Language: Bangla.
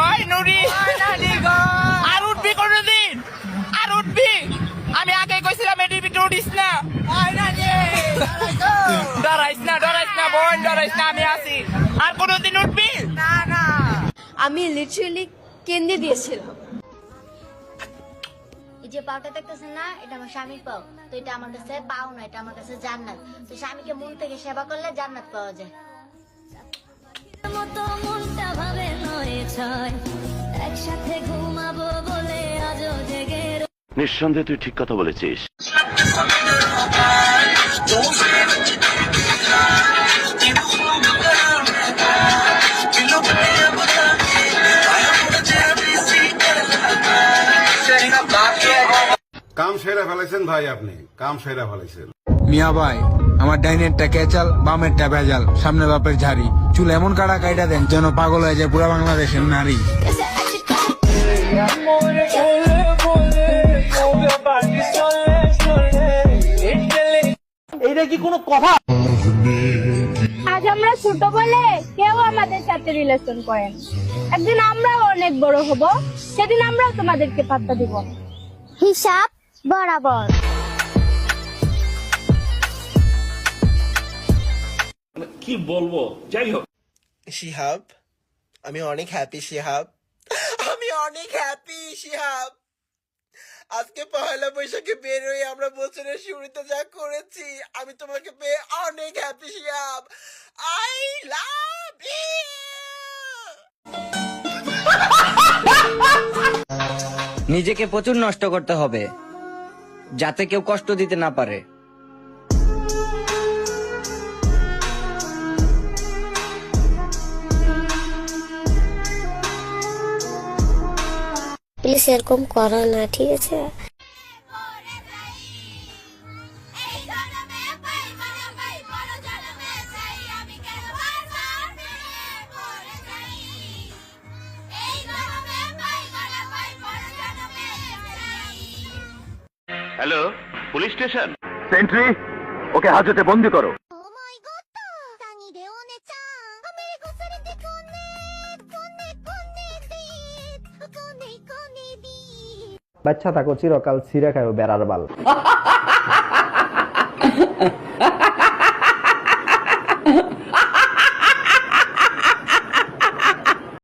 ওই নুরি আর উঠবি কোনদিন? আর উঠবি? আমি আগে কইছিলাম এটির ভিতরে উঠিস না। ডরাইস না বোন, ডরাইস না, আমি আছি। আর কোনদিন উঠবি না? আমি লিটারালি কেঁদে দিয়েছিলাম। এই যে পাওটা দেখতেছেন না, এটা আমার স্বামীর পাও। তো এটা আমার কাছে পাও না, এটা আমার কাছে জান্নাত। তো স্বামীকে মন থেকে সেবা করলে জান্নাত পাওয়া যায়। মতো মনটা ভাবে নয় ছয়, একসাথে ঘুমাবো বলে আজও জেগে। নিঃসন্দেহে তুই ঠিক কথা বলেছিস। কাম সেরা ফেলাইছেন ভাই, আপনি কাম সেরা ফেলাইছেন। মিয়া ভাই, আমার ডাইনেরটা কেচাল, বামেরটা ভেজাল, সামনে বাপের ঝাড়ি, চুল এমন কাটা কাইটা দেন যেন পাগল হয়ে যায় পুরা বাংলাদেশের নারী। এইটা কি কোনো কথা? আজ আমরা ছোট বলে কেউ আমাদের সাথে রিলেশন করেন, একদিন আমরাও অনেক বড় হব, সেদিন আমরাও তোমাদেরকে পাত্তা দিব। হিসাব বরাবর। কি বলবো, যাই হোক। শিহাব, আমি অনেক হ্যাপি শিহাব, আমি অনেক হ্যাপি শিহাব। আজকে পয়লা বৈশাখে বের হয়ে আমরা বছরের শুরুতে যা করেছি, আমি তোমাকে পেয়ে অনেক happy Shihab. I love you. নিজেকে প্রচুর নষ্ট করতে হবে যাতে কেউ কষ্ট দিতে না পারে। প্লিজ এরকম করো না, ঠিক আছে? Hello, police station. সেন্ট্রি, ওকে হাজতে বন্দি করো। বাচ্চা থাকো চিরকাল ছিঁড়ে খায়ও বেড়ার বাল।